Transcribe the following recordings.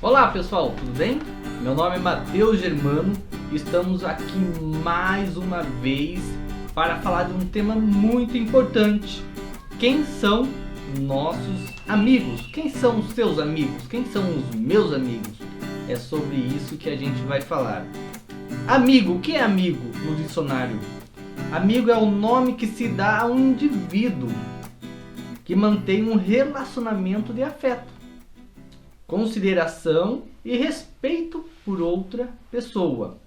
Olá pessoal, tudo bem? Meu nome é Matheus Germano e estamos aqui mais uma vez para falar de um tema muito importante. Quem são nossos amigos? Quem são os seus amigos? Quem são os meus amigos? É sobre isso que a gente vai falar. Amigo, o que é amigo no dicionário? Amigo é o nome que se dá a um indivíduo que mantém um relacionamento de afeto, consideração e respeito por outra pessoa.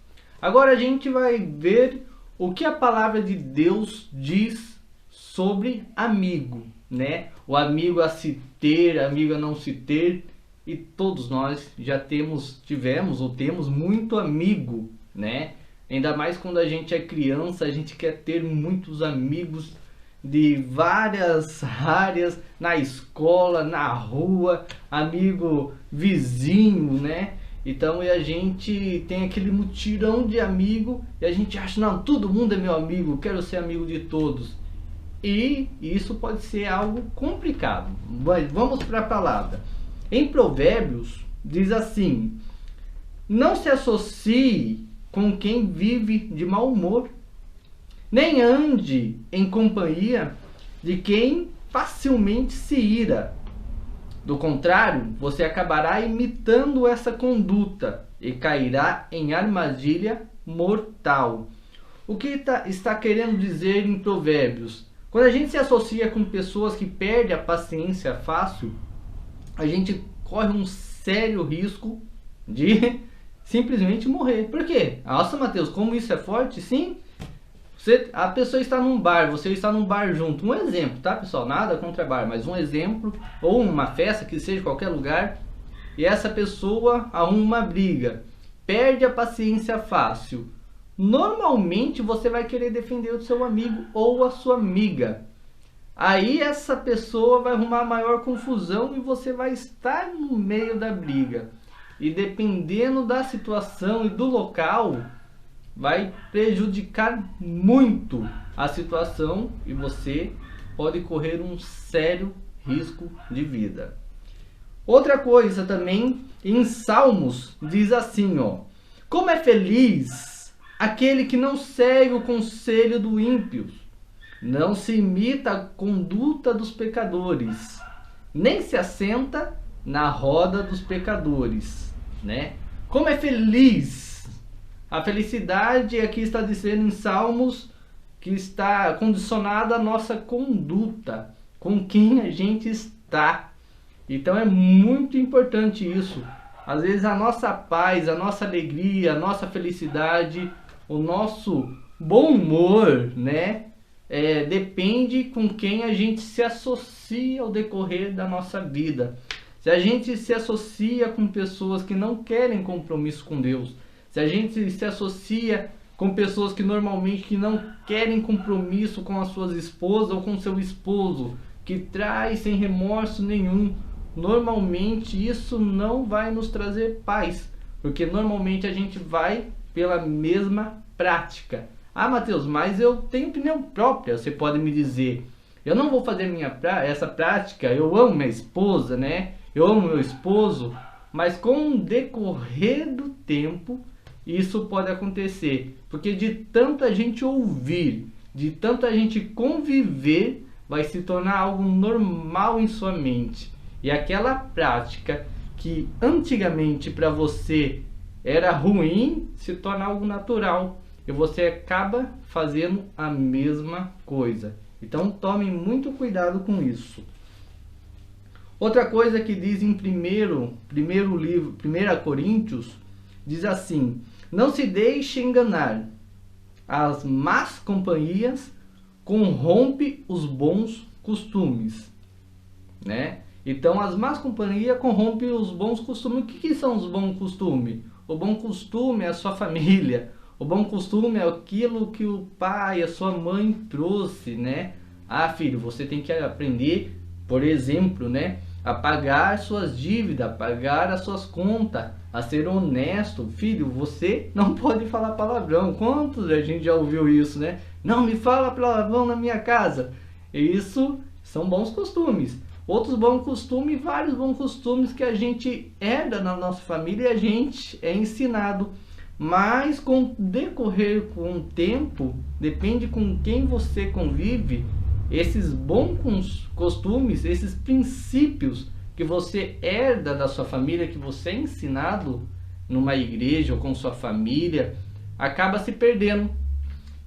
Agora a gente vai ver o que a palavra de Deus diz sobre amigo, né? O amigo a se ter, amigo a não se ter, e todos nós já tivemos ou temos muito amigo, né? Ainda mais quando a gente é criança, a gente quer ter muitos amigos de várias áreas, na escola, na rua, amigo vizinho, né? Então a gente tem aquele mutirão de amigo e a gente acha, não, todo mundo é meu amigo, quero ser amigo de todos. E isso pode ser algo complicado. Mas vamos para a palavra. Em Provérbios diz assim: não se associe com quem vive de mau humor, nem ande em companhia de quem facilmente se ira. Do contrário, você acabará imitando essa conduta e cairá em armadilha mortal. O que está querendo dizer em Provérbios? Quando a gente se associa com pessoas que perdem a paciência fácil, a gente corre um sério risco de simplesmente morrer. Por quê? Nossa, Matheus, como isso é forte? Sim. A pessoa está num bar, você está num bar junto. Um exemplo, tá, pessoal? Nada contra bar, mas um exemplo. Ou uma festa, que seja qualquer lugar. E essa pessoa arruma uma briga. Perde a paciência fácil. Normalmente você vai querer defender o seu amigo ou a sua amiga. Aí essa pessoa vai arrumar maior confusão e você vai estar no meio da briga. E dependendo da situação e do local, vai prejudicar muito a situação e você pode correr um sério risco de vida. Outra coisa também, em Salmos diz assim, ó: como é feliz aquele que não segue o conselho do ímpio, não se imita a conduta dos pecadores, nem se assenta na roda dos pecadores, né? Como é feliz. A felicidade aqui está dizendo em Salmos que está condicionada à nossa conduta, com quem a gente está. Então é muito importante isso. Às vezes a nossa paz, a nossa alegria, a nossa felicidade, o nosso bom humor, né? Depende com quem a gente se associa ao decorrer da nossa vida. Se a gente se associa com pessoas que não querem compromisso com Deus, se a gente se associa com pessoas que normalmente não querem compromisso com as suas esposas ou com seu esposo, que traz sem remorso nenhum, normalmente isso não vai nos trazer paz, porque normalmente a gente vai pela mesma prática. Ah, Matheus, mas eu tenho opinião própria, você pode me dizer. Eu não vou fazer essa prática, eu amo minha esposa, né? Eu amo meu esposo, mas com o decorrer do tempo, isso pode acontecer, porque de tanta gente ouvir, de tanta gente conviver, vai se tornar algo normal em sua mente. E aquela prática que antigamente para você era ruim, se torna algo natural. E você acaba fazendo a mesma coisa. Então tome muito cuidado com isso. Outra coisa que diz em primeiro livro, 1 Coríntios, diz assim: não se deixe enganar, as más companhias corrompem os bons costumes, né? Então as más companhias corrompem os bons costumes. O que são os bons costumes? O bom costume é a sua família, o bom costume é aquilo que o pai, a sua mãe trouxe, né? Ah, filho, você tem que aprender, por exemplo, né, a pagar suas dívidas, a pagar as suas contas, a ser honesto. Filho, você não pode falar palavrão. Quantos a gente já ouviu isso, né? Não me fala palavrão na minha casa. Isso são bons costumes. outros bons costumes, vários bons costumes que a gente herda na nossa família e a gente é ensinado. Mas com o decorrer com o tempo, depende com quem você convive, esses bons costumes, esses princípios que você herda da sua família, que você é ensinado numa igreja ou com sua família, acaba se perdendo.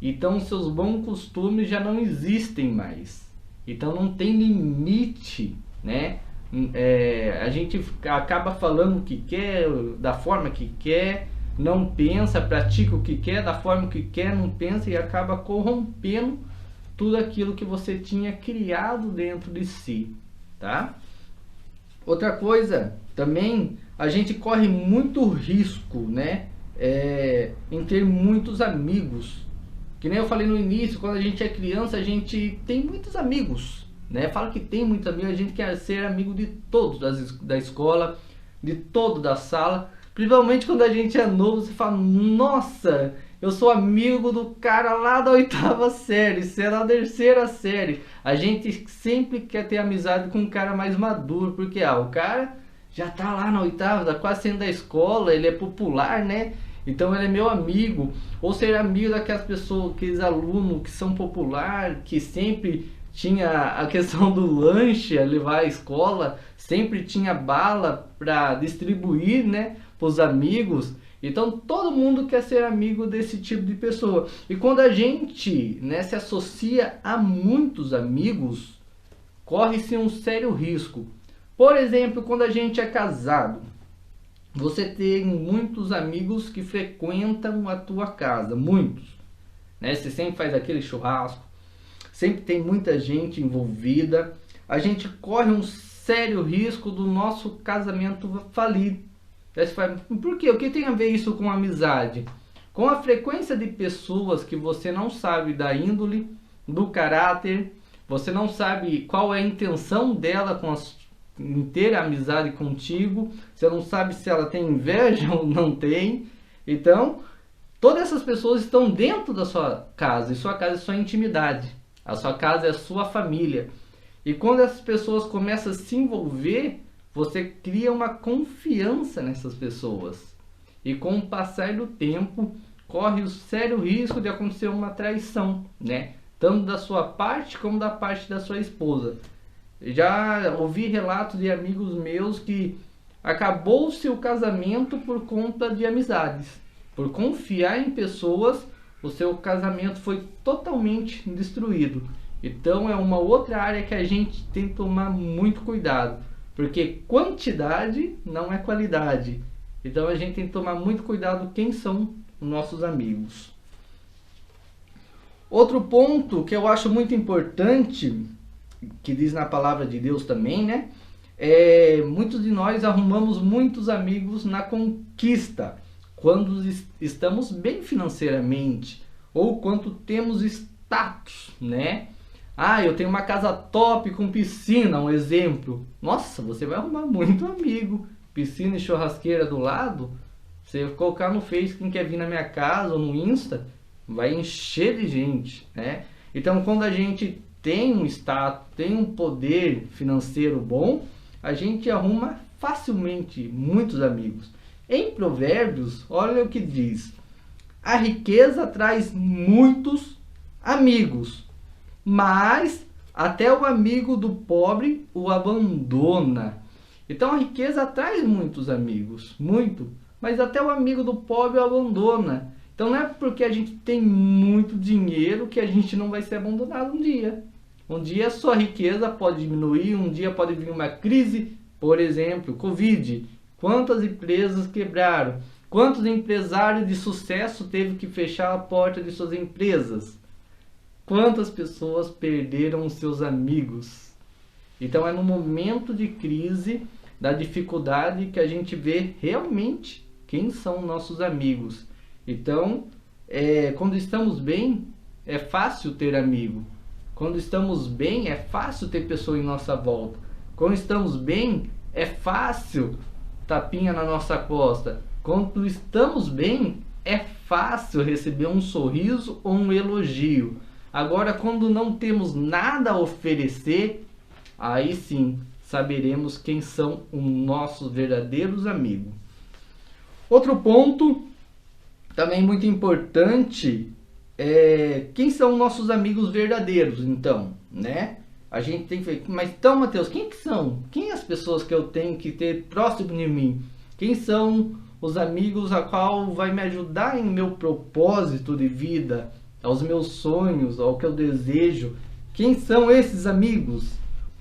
Então seus bons costumes já não existem mais. Então não tem limite, né? A gente acaba falando o que quer, da forma que quer, não pensa, pratica o que quer, da forma que quer, não pensa e acaba corrompendo tudo aquilo que você tinha criado dentro de si, tá? Outra coisa, também a gente corre muito risco, né? Em ter muitos amigos. Que nem eu falei no início, quando a gente é criança, a gente tem muitos amigos, né? Fala que tem muitos amigos, a gente quer ser amigo de todos da escola, de todo da sala. Principalmente quando a gente é novo, você fala, nossa, eu sou amigo do cara lá da 8ª série, você é da 3ª série. A gente sempre quer ter amizade com um cara mais maduro, porque o cara já tá lá na 8ª, tá quase saindo da escola, ele é popular, né? Então ele é meu amigo. Ou ser amigo daquelas pessoas, aqueles alunos que são populares, que sempre tinha a questão do lanche a levar à escola, sempre tinha bala para distribuir, né, para os amigos. Então todo mundo quer ser amigo desse tipo de pessoa. E quando a gente, né, se associa a muitos amigos, corre-se um sério risco. Por exemplo, quando a gente é casado, você tem muitos amigos que frequentam a tua casa, muitos, né? Você sempre faz aquele churrasco, sempre tem muita gente envolvida. A gente corre um sério risco do nosso casamento falir. Por quê? O que tem a ver isso com amizade? Com a frequência de pessoas que você não sabe da índole, do caráter, você não sabe qual é a intenção dela em ter amizade contigo, você não sabe se ela tem inveja ou não tem. Então, todas essas pessoas estão dentro da sua casa, e sua casa é sua intimidade, a sua casa é a sua família. E quando essas pessoas começam a se envolver, você cria uma confiança nessas pessoas. E com o passar do tempo, corre o sério risco de acontecer uma traição, né? Tanto da sua parte como da parte da sua esposa. Já ouvi relatos de amigos meus que acabou-se o casamento por conta de amizades. Por confiar em pessoas, o seu casamento foi totalmente destruído. Então é uma outra área que a gente tem que tomar muito cuidado, porque quantidade não é qualidade. Então a gente tem que tomar muito cuidado quem são os nossos amigos. Outro ponto que eu acho muito importante, que diz na palavra de Deus também, né? Muitos de nós arrumamos muitos amigos na conquista, quando estamos bem financeiramente, ou quando temos status, né? Eu tenho uma casa top com piscina, um exemplo. Nossa, você vai arrumar muito amigo. Piscina e churrasqueira do lado, você colocar no Face quem quer vir na minha casa ou no Insta, vai encher de gente, né? Então quando a gente tem um status, tem um poder financeiro bom, a gente arruma facilmente muitos amigos. Em Provérbios, olha o que diz: a riqueza traz muitos amigos, mas até o amigo do pobre o abandona. Então a riqueza traz muitos amigos, mas até o amigo do pobre o abandona. Então não é porque a gente tem muito dinheiro que a gente não vai ser abandonado um dia. Um dia a sua riqueza pode diminuir, um dia pode vir uma crise, por exemplo, Covid. Quantas empresas quebraram? Quantos empresários de sucesso teve que fechar a porta de suas empresas? Quantas pessoas perderam os seus amigos? Então é no momento de crise, da dificuldade, que a gente vê realmente quem são nossos amigos. Então, quando estamos bem, é fácil ter amigo. Quando estamos bem, é fácil ter pessoa em nossa volta. Quando estamos bem, é fácil tapinha na nossa costa. Quando estamos bem, é fácil receber um sorriso ou um elogio. Agora, quando não temos nada a oferecer, aí sim saberemos quem são os nossos verdadeiros amigos. Outro ponto também muito importante é quem são nossos amigos verdadeiros, então, né? A gente tem que ver, mas então, Mateus, quem que são? Quem as pessoas que eu tenho que ter próximo de mim? Quem são os amigos a qual vai me ajudar em meu propósito de vida, aos meus sonhos, ao que eu desejo? Quem são esses amigos?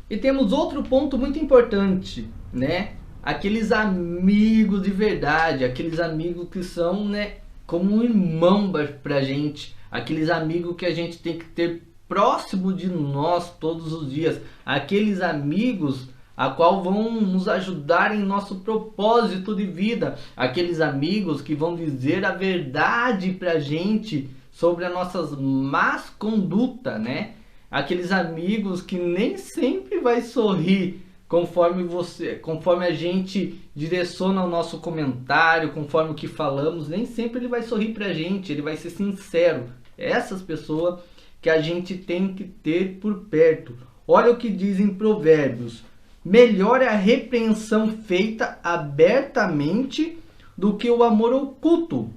E temos outro ponto muito importante, né? Aqueles amigos de verdade, aqueles amigos que são, né, como um irmão pra gente, aqueles amigos que a gente tem que ter próximo de nós todos os dias, aqueles amigos a qual vão nos ajudar em nosso propósito de vida, aqueles amigos que vão dizer a verdade pra gente sobre as nossas más condutas, né? Aqueles amigos que nem sempre vai sorrir conforme a gente direciona o nosso comentário, conforme o que falamos, nem sempre ele vai sorrir pra gente, ele vai ser sincero. Essas pessoas que a gente tem que ter por perto. Olha o que diz em Provérbios: melhor é a repreensão feita abertamente do que o amor oculto.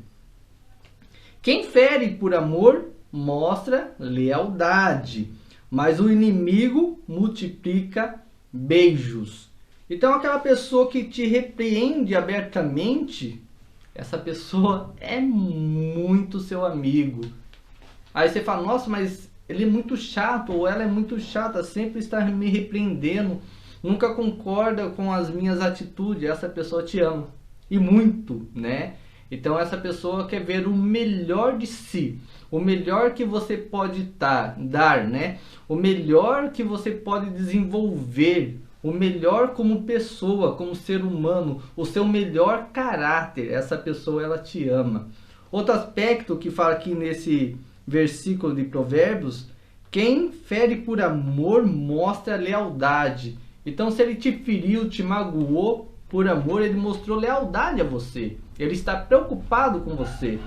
Quem fere por amor mostra lealdade, mas o inimigo multiplica beijos. Então aquela pessoa que te repreende abertamente, essa pessoa é muito seu amigo. Aí você fala, nossa, mas ele é muito chato, ou ela é muito chata, sempre está me repreendendo, nunca concorda com as minhas atitudes. Essa pessoa te ama, e muito, né? Então essa pessoa quer ver o melhor de si, o melhor que você pode dar, né? O melhor que você pode desenvolver, o melhor como pessoa, como ser humano, o seu melhor caráter. Essa pessoa, ela te ama. Outro aspecto que fala aqui nesse versículo de Provérbios: quem fere por amor mostra lealdade. Então, se ele te feriu, te magoou, por amor, ele mostrou lealdade a você. Ele está preocupado com você.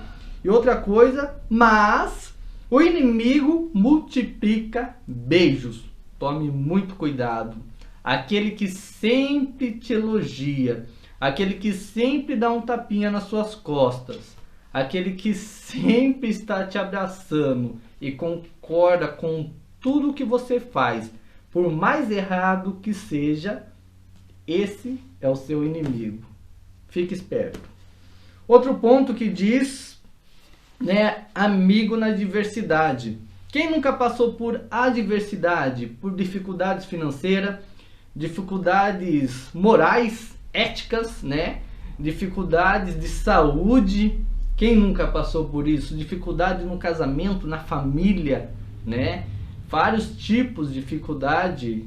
E outra coisa, mas o inimigo multiplica beijos. Tome muito cuidado. Aquele que sempre te elogia, aquele que sempre dá um tapinha nas suas costas, aquele que sempre está te abraçando e concorda com tudo que você faz, por mais errado que seja, esse é o seu inimigo. Fique esperto. Outro ponto que diz, né, amigo na adversidade. Quem nunca passou por adversidade, por dificuldades financeiras, dificuldades morais, éticas, né? Dificuldades de saúde. Quem nunca passou por isso? Dificuldade no casamento, na família, né? Vários tipos de dificuldade.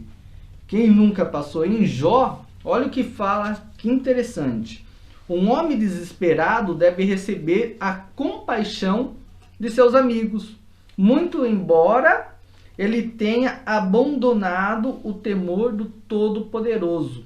Quem nunca passou? Em Jó, olha o que fala, que interessante. Um homem desesperado deve receber a compaixão de seus amigos, muito embora ele tenha abandonado o temor do Todo-Poderoso.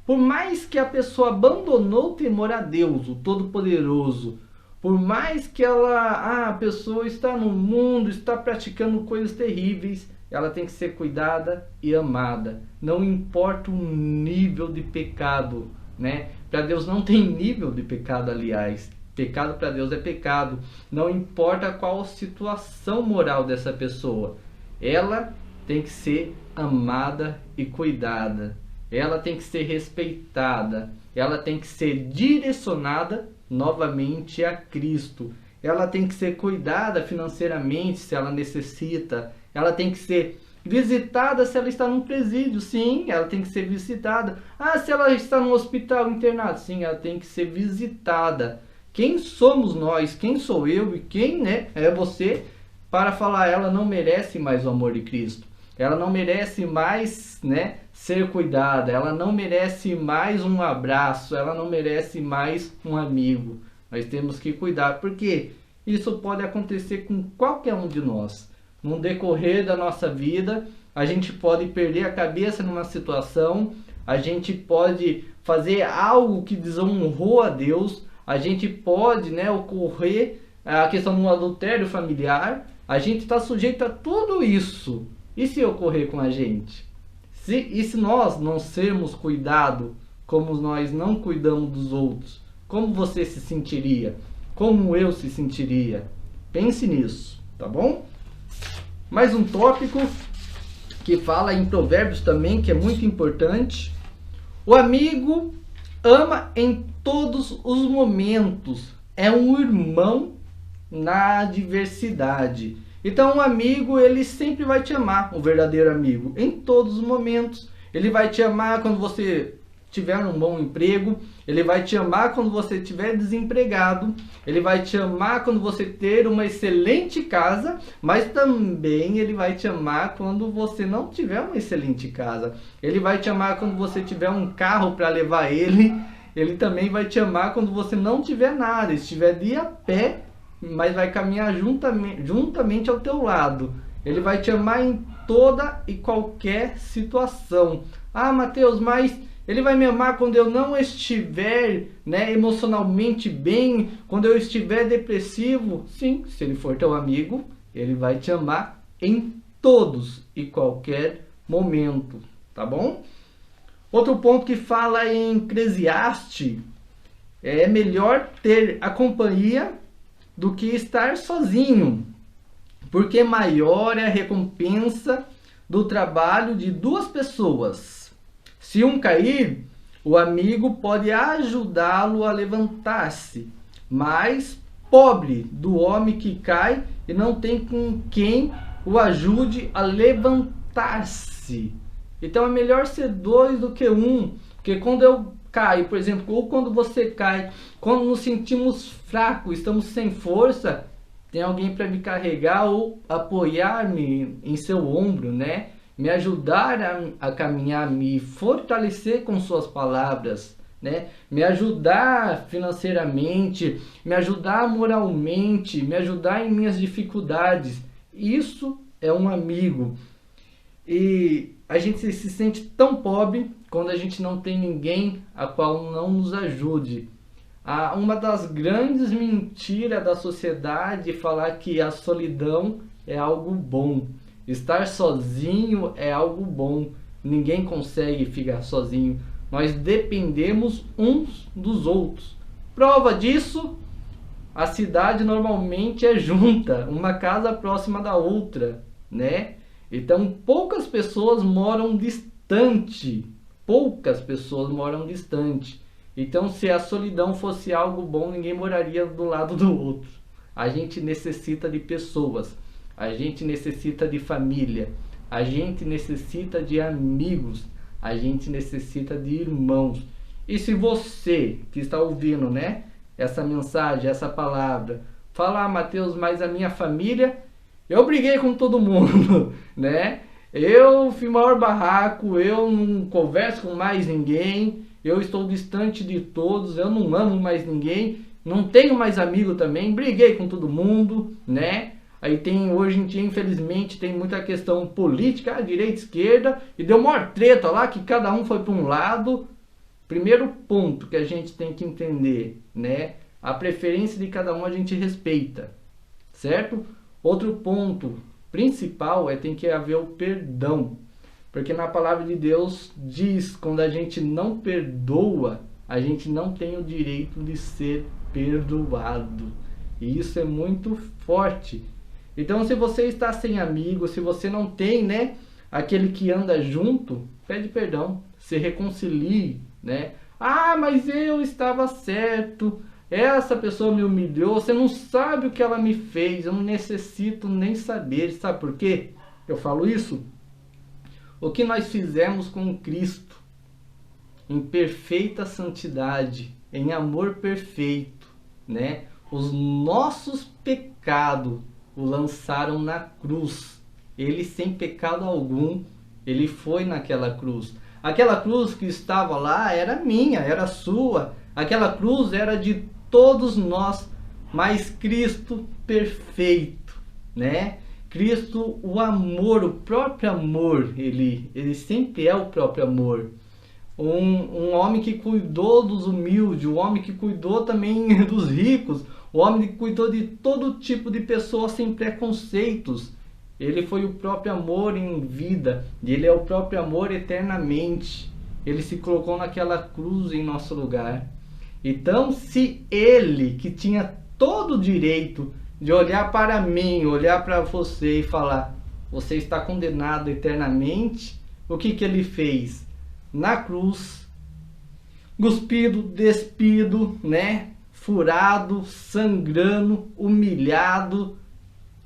Por mais que a pessoa abandonou o temor a Deus, o Todo-Poderoso, por mais que a pessoa está no mundo, está praticando coisas terríveis, ela tem que ser cuidada e amada. Não importa o nível de pecado, né? Para Deus não tem nível de pecado, aliás. Pecado para Deus é pecado. Não importa qual a situação moral dessa pessoa. Ela tem que ser amada e cuidada. Ela tem que ser respeitada. Ela tem que ser direcionada novamente a Cristo. Ela tem que ser cuidada financeiramente se ela necessita. Ela tem que ser visitada se ela está num presídio. Sim, ela tem que ser visitada. Se ela está num hospital internado. Sim, ela tem que ser visitada. Quem somos nós? Quem sou eu e quem, né, é você para falar ela não merece mais o amor de Cristo? Ela não merece mais, né, ser cuidada. Ela não merece mais um abraço. Ela não merece mais um amigo. Nós temos que cuidar, porque isso pode acontecer com qualquer um de nós. No decorrer da nossa vida, a gente pode perder a cabeça numa situação, a gente pode fazer algo que desonrou a Deus, a gente pode, né, ocorrer a questão do adultério familiar, a gente está sujeito a tudo isso. E se ocorrer com a gente? E se nós não sermos cuidados como nós não cuidamos dos outros, como você se sentiria? Como eu se sentiria? Pense nisso, tá bom? Mais um tópico que fala em Provérbios também, que é muito importante. O amigo ama em todos os momentos. É um irmão na adversidade. Então o amigo, ele sempre vai te amar, o verdadeiro amigo, em todos os momentos. Ele vai te amar quando você tiver um bom emprego, ele vai te amar quando você estiver desempregado, ele vai te amar quando você ter uma excelente casa, mas também ele vai te amar quando você não tiver uma excelente casa. Ele vai te amar quando você tiver um carro para levar ele também vai te amar quando você não tiver nada, estiver de a pé, mas vai caminhar juntamente ao teu lado. Ele vai te amar em toda e qualquer situação. Ah, Mateus, mas ele vai me amar quando eu não estiver, emocionalmente bem, quando eu estiver depressivo? Sim, se ele for teu amigo, ele vai te amar em todos e qualquer momento, tá bom? Outro ponto que fala em Eclesiastes, é melhor ter a companhia do que estar sozinho, porque maior é a recompensa do trabalho de duas pessoas. Se um cair, o amigo pode ajudá-lo a levantar-se, mas pobre do homem que cai e não tem com quem o ajude a levantar-se. Então é melhor ser dois do que um, porque quando eu caio, por exemplo, ou quando você cai, quando nos sentimos fracos, estamos sem força, tem alguém para me carregar ou apoiar-me em seu ombro, me ajudar a caminhar, me fortalecer com suas palavras, me ajudar financeiramente, me ajudar moralmente, me ajudar em minhas dificuldades. Isso é um amigo. E a gente se sente tão pobre quando a gente não tem ninguém a qual não nos ajude. Uma das grandes mentiras da sociedade é falar que a solidão é algo bom. Estar sozinho é algo bom. Ninguém consegue ficar sozinho. Nós dependemos uns dos outros. Prova disso, a cidade normalmente é junta, uma casa próxima da outra, Então poucas pessoas moram distante. Então, se a solidão fosse algo bom, ninguém moraria do lado do outro. A gente necessita de pessoas, a gente necessita de família, a gente necessita de amigos, a gente necessita de irmãos. E se você que está ouvindo, essa mensagem, essa palavra, fala, Mateus, mas a minha família, eu briguei com todo mundo, Eu fui maior barraco, eu não converso com mais ninguém, eu estou distante de todos, eu não amo mais ninguém, não tenho mais amigo também, briguei com todo mundo, Aí hoje em dia, infelizmente, tem muita questão política, direita, esquerda, e deu maior treta lá, que cada um foi para um lado. Primeiro ponto que a gente tem que entender, a preferência de cada um a gente respeita, certo? Outro ponto principal tem que haver o perdão, porque na palavra de Deus diz, quando a gente não perdoa, a gente não tem o direito de ser perdoado, e isso é muito forte. Então, se você está sem amigo, se você não tem, aquele que anda junto, pede perdão, se reconcilie, Ah, mas eu estava certo, essa pessoa me humilhou, você não sabe o que ela me fez, eu não necessito nem saber. Sabe por quê? Eu falo isso? O que nós fizemos com Cristo, em perfeita santidade, em amor perfeito, Os nossos pecados o lançaram na cruz. Ele, sem pecado algum, ele foi naquela cruz. Aquela cruz que estava lá era minha, era sua. Aquela cruz era de todos nós, mas Cristo perfeito, Cristo, o amor, o próprio amor, ele sempre é o próprio amor. Um homem que cuidou dos humildes, um homem que cuidou também dos ricos, um homem que cuidou de todo tipo de pessoas sem preconceitos. Ele foi o próprio amor em vida, e Ele é o próprio amor eternamente. Ele se colocou naquela cruz em nosso lugar. Então, se Ele, que tinha todo o direito de olhar para mim, olhar para você e falar: você está condenado eternamente, o que Ele fez? Na cruz, cuspido, despido, né? Furado, sangrando, humilhado,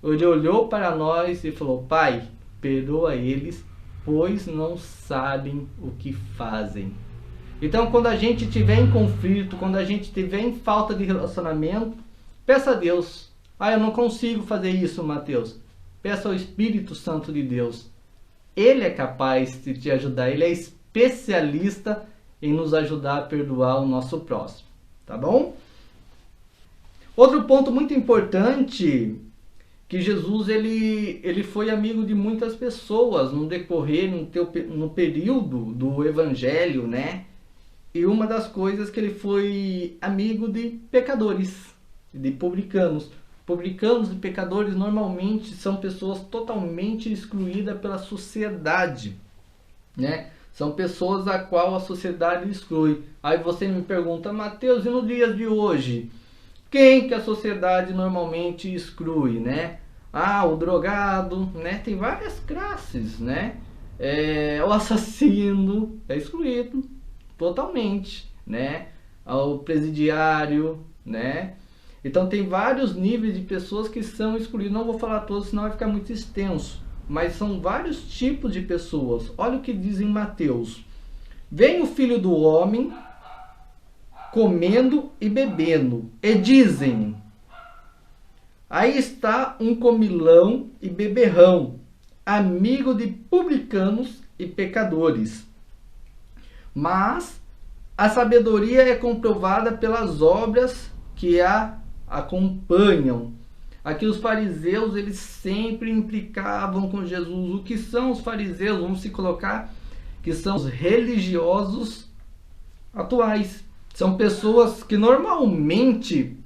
Ele olhou para nós e falou: Pai, perdoa eles, pois não sabem o que fazem. Então, quando a gente estiver em conflito, quando a gente estiver em falta de relacionamento, peça a Deus. Eu não consigo fazer isso, Mateus. Peça ao Espírito Santo de Deus. Ele é capaz de te ajudar. Ele é especialista em nos ajudar a perdoar o nosso próximo. Tá bom? Outro ponto muito importante, que Jesus ele foi amigo de muitas pessoas no decorrer, no período do Evangelho, né? E uma das coisas que ele foi amigo de pecadores, de publicanos. Publicanos e pecadores normalmente são pessoas totalmente excluídas pela sociedade, né? São pessoas a qual a sociedade exclui. Aí você me pergunta: Mateus, e nos dias de hoje? Quem que a sociedade normalmente exclui, né? O drogado, né? Tem várias classes, né? O assassino é excluído totalmente, né? O presidiário, né? Então tem vários níveis de pessoas que são excluídas. Não vou falar todos, senão vai ficar muito extenso. Mas são vários tipos de pessoas. Olha o que diz em Mateus: vem o Filho do Homem comendo e bebendo, e dizem: aí está um comilão e beberrão, amigo de publicanos e pecadores. Mas a sabedoria é comprovada pelas obras que a acompanham. Aqui os fariseus, eles sempre implicavam com Jesus. O que são os fariseus? Vamos se colocar que são os religiosos atuais. São pessoas que normalmente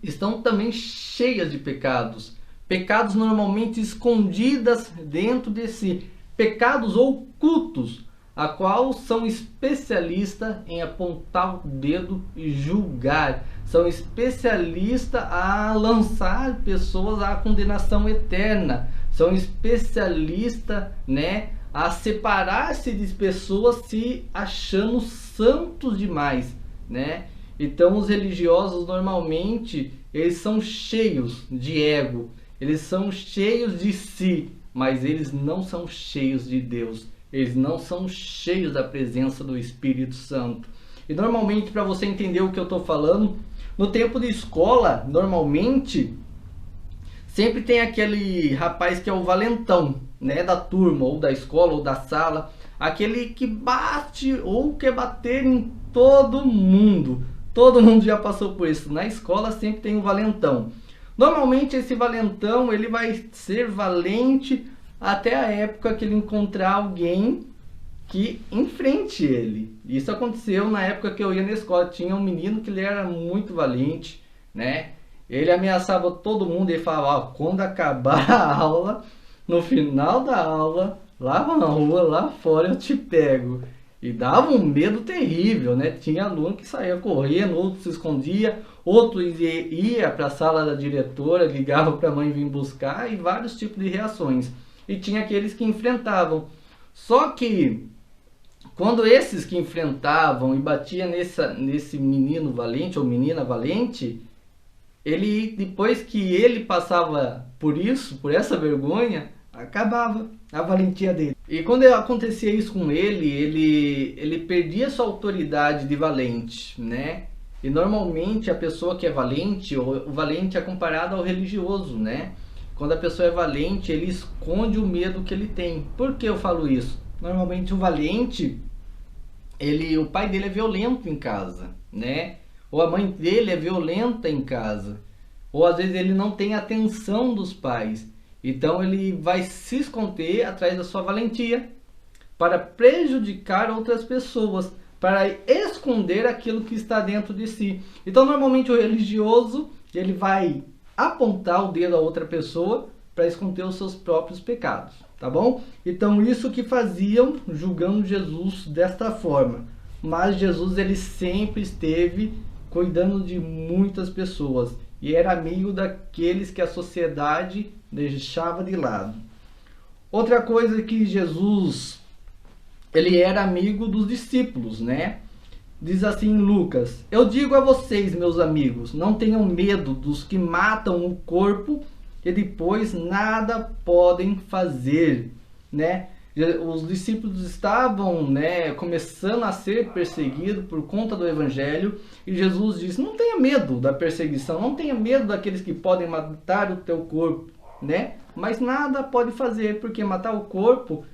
estão também cheias de pecados. Pecados normalmente escondidas dentro de si. Pecados ocultos, a qual são especialistas em apontar o dedo e julgar. São especialistas a lançar pessoas à condenação eterna. São especialistas, né, a separar-se de pessoas se achando santos demais, né? Então os religiosos normalmente eles são cheios de ego, eles são cheios de si, mas eles não são cheios de Deus. Eles não são cheios da presença do Espírito Santo. E normalmente, para você entender o que eu estou falando, no tempo de escola, normalmente, sempre tem aquele rapaz que é o valentão, né, da turma, ou da escola, ou da sala. Aquele que bate ou quer bater em todo mundo. Todo mundo já passou por isso. Na escola sempre tem um valentão. Normalmente esse valentão, ele vai ser valente até a época que ele encontrar alguém que enfrente ele. Isso aconteceu na época que eu ia na escola. Tinha um menino que ele era muito valente, né? Ele ameaçava todo mundo e falava: quando acabar a aula, no final da aula, lá na rua, lá fora eu te pego. E dava um medo terrível, né? Tinha aluno que saía correndo, outro se escondia, outro ia para a sala da diretora, ligava para a mãe vir buscar, e vários tipos de reações. E tinha aqueles que enfrentavam. Só que quando esses que enfrentavam e batiam nesse menino valente ou menina valente, ele, depois que ele passava por isso, por essa vergonha, acabava a valentia dele. E quando acontecia isso com ele perdia sua autoridade de valente, né? E normalmente a pessoa que é valente, o valente é comparado ao religioso, né? Quando a pessoa é valente, ele esconde o medo que ele tem. Por que eu falo isso? Normalmente o valente, o pai dele é violento em casa, né? Ou a mãe dele é violenta em casa. Ou às vezes ele não tem atenção dos pais. Então ele vai se esconder atrás da sua valentia para prejudicar outras pessoas, para esconder aquilo que está dentro de si. Então normalmente o religioso, ele vai apontar o dedo a outra pessoa para esconder os seus próprios pecados, tá bom? Então isso que faziam, julgando Jesus desta forma. Mas Jesus, ele sempre esteve cuidando de muitas pessoas e era amigo daqueles que a sociedade deixava de lado. Outra coisa que Jesus, ele era amigo dos discípulos, né? Diz assim em Lucas: eu digo a vocês, meus amigos, não tenham medo dos que matam o corpo e depois nada podem fazer, né? Os discípulos estavam, né, começando a ser perseguidos por conta do evangelho, e Jesus disse: não tenha medo da perseguição, não tenha medo daqueles que podem matar o teu corpo, né? Mas nada pode fazer, porque matar o corpo,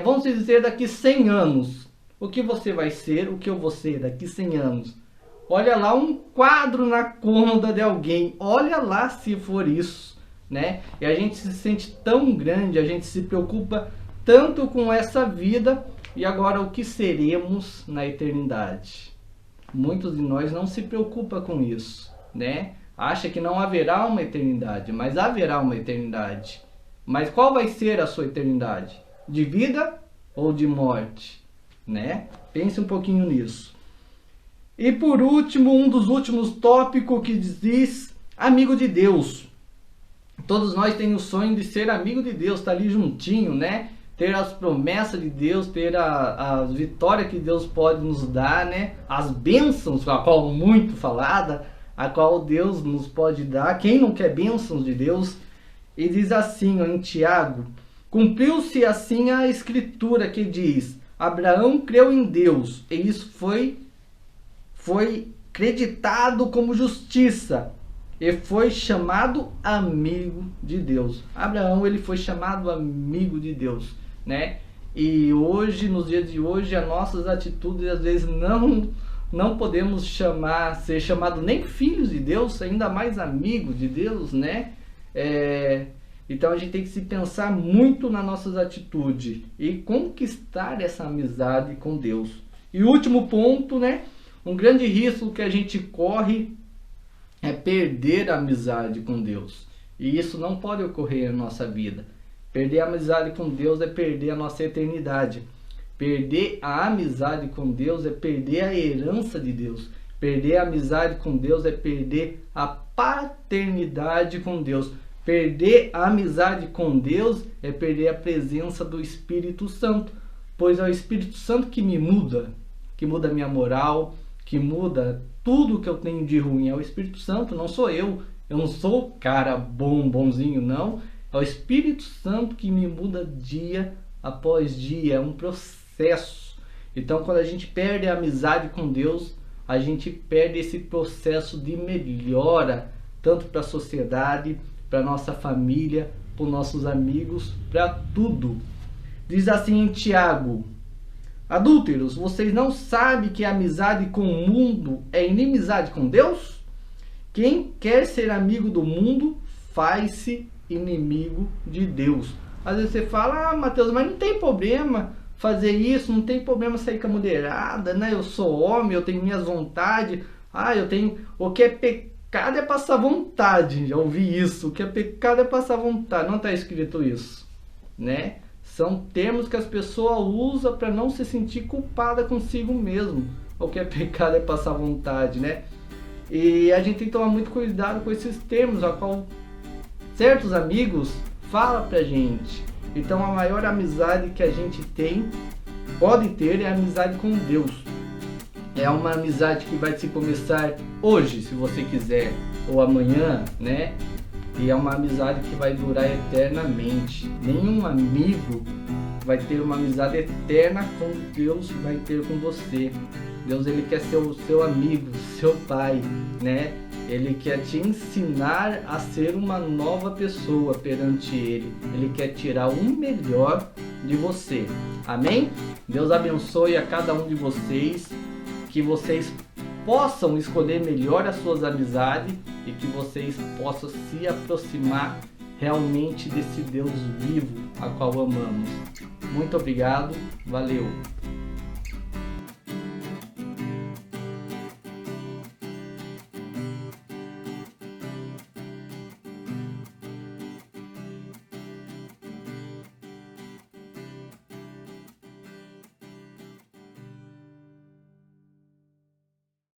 vamos dizer, daqui 100 anos, o que você vai ser, o que eu vou ser daqui 100 anos? Olha lá um quadro na cômoda de alguém, olha lá se for isso, né? E a gente se sente tão grande, a gente se preocupa tanto com essa vida, e agora o que seremos na eternidade? Muitos de nós não se preocupam com isso, né? Acha que não haverá uma eternidade, mas haverá uma eternidade. Mas qual vai ser a sua eternidade? De vida ou de morte, né? Pense um pouquinho nisso. E por último, um dos últimos tópicos que diz amigo de Deus. Todos nós temos o sonho de ser amigo de Deus, estar ali juntinho, né? Ter as promessas de Deus, ter a vitória que Deus pode nos dar, né? As bênçãos, a qual muito falada, a qual Deus nos pode dar. Quem não quer bênçãos de Deus? E diz assim, ó, em Tiago: cumpriu-se assim a escritura que diz: Abraão creu em Deus, e isso foi creditado como justiça, e foi chamado amigo de Deus. Abraão, ele foi chamado amigo de Deus, né? E hoje, nos dias de hoje, as nossas atitudes às vezes não podemos ser chamado nem filhos de Deus, ainda mais amigos de Deus, né? Então a gente tem que se pensar muito nas nossas atitudes e conquistar essa amizade com Deus. E o último ponto, né? Um grande risco que a gente corre é perder a amizade com Deus. E isso não pode ocorrer na nossa vida. Perder a amizade com Deus é perder a nossa eternidade. Perder a amizade com Deus é perder a herança de Deus. Perder a amizade com Deus é perder a paternidade com Deus. Perder a amizade com Deus é perder a presença do Espírito Santo. Pois é o Espírito Santo que me muda, que muda a minha moral, que muda tudo que eu tenho de ruim. É o Espírito Santo, não sou eu. Eu não sou o cara bonzinho, não. É o Espírito Santo que me muda dia após dia. É um processo. Então, quando a gente perde a amizade com Deus, a gente perde esse processo de melhora, tanto para a sociedade, para nossa família, para os nossos amigos, para tudo. Diz assim em Tiago: adúlteros, vocês não sabem que a amizade com o mundo é inimizade com Deus? Quem quer ser amigo do mundo faz-se inimigo de Deus. Às vezes você fala: Mateus, mas não tem problema fazer isso, não tem problema sair com a mulherada, né? Eu sou homem, eu tenho minhas vontades. Eu tenho... O que é pecado é passar vontade. Já ouvi isso. O que é pecado é passar vontade. Não está escrito isso, né? São termos que as pessoas usam para não se sentir culpada consigo mesmo. O que é pecado é passar vontade, né? E a gente tem que tomar muito cuidado com esses termos, a qual certos amigos falam pra gente. Então a maior amizade que a gente pode ter é a amizade com Deus. É uma amizade que vai se começar hoje, se você quiser, ou amanhã, né? E é uma amizade que vai durar eternamente. Nenhum amigo vai ter uma amizade eterna com Deus, vai ter com você. Deus, ele quer ser o seu amigo, seu pai, né? Ele quer te ensinar a ser uma nova pessoa perante ele. Ele quer tirar o melhor de você. Amém? Deus abençoe a cada um de vocês. Que vocês possam escolher melhor as suas amizades e que vocês possam se aproximar realmente desse Deus vivo a qual amamos. Muito obrigado, valeu!